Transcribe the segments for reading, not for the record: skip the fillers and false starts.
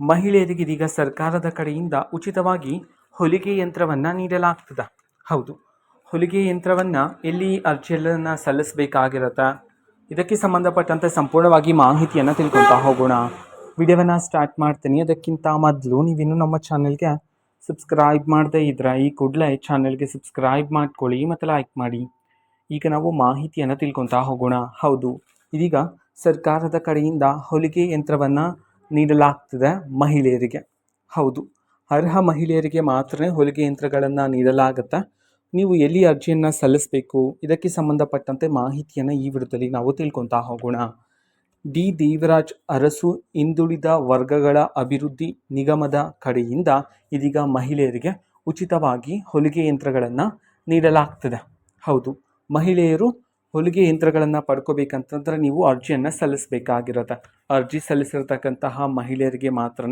ಮಹಿಳೆಯರಿಗೆ ಇದೀಗ ಸರ್ಕಾರದ ಕಡೆಯಿಂದ ಉಚಿತವಾಗಿ ಹೊಲಿಗೆ ಯಂತ್ರವನ್ನು ನೀಡಲಾಗ್ತದೆ. ಹೌದು, ಹೊಲಿಗೆ ಯಂತ್ರವನ್ನು ಎಲ್ಲಿ ಅರ್ಜಿಯನ್ನು ಸಲ್ಲಿಸಬೇಕಾಗಿರತ್ತೆ, ಇದಕ್ಕೆ ಸಂಬಂಧಪಟ್ಟಂತೆ ಸಂಪೂರ್ಣವಾಗಿ ಮಾಹಿತಿಯನ್ನು ತಿಳ್ಕೊತಾ ಹೋಗೋಣ. ವಿಡಿಯೋವನ್ನು ಸ್ಟಾರ್ಟ್ ಮಾಡ್ತೀನಿ. ಅದಕ್ಕಿಂತ ಮೊದಲು ನೀವಿನ್ನೂ ನಮ್ಮ ಚಾನೆಲ್ಗೆ ಸಬ್ಸ್ಕ್ರೈಬ್ ಮಾಡದೇ ಇದ್ದರೆ ಈ ಕೂಡಲೇ ಚಾನೆಲ್ಗೆ ಸಬ್ಸ್ಕ್ರೈಬ್ ಮಾಡ್ಕೊಳ್ಳಿ ಮತ್ತು ಲೈಕ್ ಮಾಡಿ. ಈಗ ನಾವು ಮಾಹಿತಿಯನ್ನು ತಿಳ್ಕೊತಾ ಹೋಗೋಣ. ಹೌದು, ಇದೀಗ ಸರ್ಕಾರದ ಕಡೆಯಿಂದ ಹೊಲಿಗೆ ಯಂತ್ರವನ್ನು ನೀಡಲಾಗ್ತದೆ ಮಹಿಳೆಯರಿಗೆ. ಹೌದು, ಅರ್ಹ ಮಹಿಳೆಯರಿಗೆ ಮಾತ್ರ ಹೊಲಿಗೆ ಯಂತ್ರಗಳನ್ನು ನೀಡಲಾಗುತ್ತೆ. ನೀವು ಎಲ್ಲಿ ಅರ್ಜಿಯನ್ನು ಸಲ್ಲಿಸಬೇಕು, ಇದಕ್ಕೆ ಸಂಬಂಧಪಟ್ಟಂತೆ ಮಾಹಿತಿಯನ್ನು ಈ ವಿಡಿಯೋದಲ್ಲಿ ನಾವು ತಿಳ್ಕೊತಾ ಹೋಗೋಣ. ಡಿ ದೇವರಾಜ್ ಅರಸು ಹಿಂದುಳಿದ ವರ್ಗಗಳ ಅಭಿವೃದ್ಧಿ ನಿಗಮದ ಕಡೆಯಿಂದ ಇದೀಗ ಮಹಿಳೆಯರಿಗೆ ಉಚಿತವಾಗಿ ಹೊಲಿಗೆ ಯಂತ್ರಗಳನ್ನು ನೀಡಲಾಗ್ತದೆ. ಹೌದು, ಮಹಿಳೆಯರು ಹೊಲಿಗೆ ಯಂತ್ರಗಳನ್ನು ಪಡ್ಕೋಬೇಕಂತಂದ್ರೆ ನೀವು ಅರ್ಜಿಯನ್ನು ಸಲ್ಲಿಸಬೇಕಾಗಿರುತ್ತೆ. ಅರ್ಜಿ ಸಲ್ಲಿಸಿರ್ತಕ್ಕಂತಹ ಮಹಿಳೆಯರಿಗೆ ಮಾತ್ರ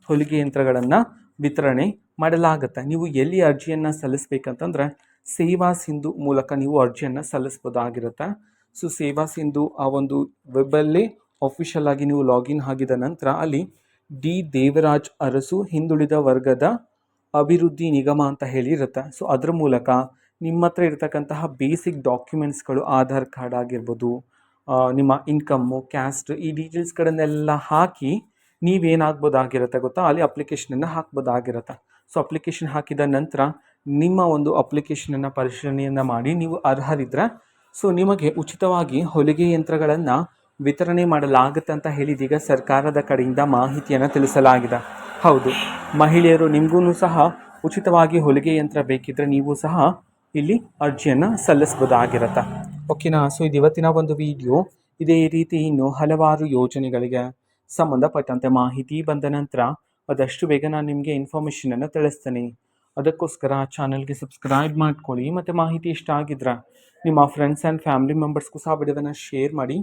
ಹೊಲಿಗೆ ಯಂತ್ರಗಳನ್ನು ವಿತರಣೆ ಮಾಡಲಾಗುತ್ತೆ. ನೀವು ಎಲ್ಲಿ ಅರ್ಜಿಯನ್ನು ಸಲ್ಲಿಸಬೇಕಂತಂದ್ರೆ ಸೇವಾ ಸಿಂಧು ಮೂಲಕ ನೀವು ಅರ್ಜಿಯನ್ನು ಸಲ್ಲಿಸ್ಬೋದಾಗಿರುತ್ತೆ. ಸೊ ಸೇವಾ ಸಿಂಧು ಆ ಒಂದು ವೆಬ್ಬಲ್ಲಿ ಅಫಿಷಿಯಲ್ ಆಗಿ ನೀವು ಲಾಗಿನ್ ಆಗಿದ ನಂತರ ಅಲ್ಲಿ ಡಿ ದೇವರಾಜ್ ಅರಸು ಹಿಂದುಳಿದ ವರ್ಗದ ಅಭಿವೃದ್ಧಿ ನಿಗಮ ಅಂತ ಹೇಳಿರುತ್ತೆ. ಸೊ ಅದರ ಮೂಲಕ ನಿಮ್ಮ ಹತ್ರ ಇರತಕ್ಕಂತಹ ಬೇಸಿಕ್ ಡಾಕ್ಯುಮೆಂಟ್ಸ್ಗಳು, ಆಧಾರ್ ಕಾರ್ಡ್ ಆಗಿರ್ಬೋದು, ನಿಮ್ಮ ಇನ್ಕಮ್ಮು, ಕ್ಯಾಸ್ಟ್, ಈ ಡೀಟೇಲ್ಸ್ಗಳನ್ನೆಲ್ಲ ಹಾಕಿ ನೀವೇನಾಗ್ಬೋದಾಗಿರುತ್ತೆ ಗೊತ್ತಾ, ಅಲ್ಲಿ ಅಪ್ಲಿಕೇಶನನ್ನು ಹಾಕ್ಬೋದಾಗಿರುತ್ತೆ. ಸೊ ಅಪ್ಲಿಕೇಶನ್ ಹಾಕಿದ ನಂತರ ನಿಮ್ಮ ಒಂದು ಅಪ್ಲಿಕೇಶನನ್ನು ಪರಿಶೀಲನೆಯನ್ನು ಮಾಡಿ ನೀವು ಅರ್ಹರಿದ್ದರೆ ಸೊ ನಿಮಗೆ ಉಚಿತವಾಗಿ ಹೊಲಿಗೆ ಯಂತ್ರಗಳನ್ನು ವಿತರಣೆ ಮಾಡಲಾಗುತ್ತೆ ಅಂತ ಹೇಳಿದೀಗ ಸರ್ಕಾರದ ಕಡೆಯಿಂದ ಮಾಹಿತಿಯನ್ನು ತಿಳಿಸಲಾಗಿದೆ. ಹೌದು, ಮಹಿಳೆಯರು ನಿಮಗೂ ಸಹ ಉಚಿತವಾಗಿ ಹೊಲಿಗೆ ಯಂತ್ರ ಬೇಕಿದ್ದರೆ ನೀವು ಸಹ ಇಲ್ಲಿ ಅರ್ಜಿಯನ್ನು ಸಲ್ಲಿಸ್ಬೋದಾಗಿರುತ್ತೆ. ಓಕೆನಾ? ಸೊ ಇದು ಇವತ್ತಿನ ಒಂದು ವಿಡಿಯೋ. ಇದೇ ರೀತಿ ಇನ್ನು ಹಲವಾರು ಯೋಜನೆಗಳಿಗೆ ಸಂಬಂಧಪಟ್ಟಂತೆ ಮಾಹಿತಿ ಬಂದ ನಂತರ ಆದಷ್ಟು ಬೇಗ ನಾನು ನಿಮಗೆ ಇನ್ಫಾರ್ಮೇಷನನ್ನು ತಿಳಿಸ್ತೇನೆ. ಅದಕ್ಕೋಸ್ಕರ ಚಾನಲ್ಗೆ ಸಬ್ಸ್ಕ್ರೈಬ್ ಮಾಡ್ಕೊಳ್ಳಿ ಮತ್ತು ಮಾಹಿತಿ ಇಷ್ಟ ಆಗಿದ್ರೆ ನಿಮ್ಮ ಫ್ರೆಂಡ್ಸ್ ಆ್ಯಂಡ್ ಫ್ಯಾಮಿಲಿ ಮೆಂಬರ್ಸ್ಗೂ ಸಹ ವಿಡಿಯೋವನ್ನು ಶೇರ್ ಮಾಡಿ.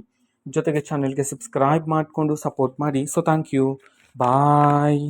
ಜೊತೆಗೆ ಚಾನಲ್ಗೆ ಸಬ್ಸ್ಕ್ರೈಬ್ ಮಾಡಿಕೊಂಡು ಸಪೋರ್ಟ್ ಮಾಡಿ. So thank you, bye.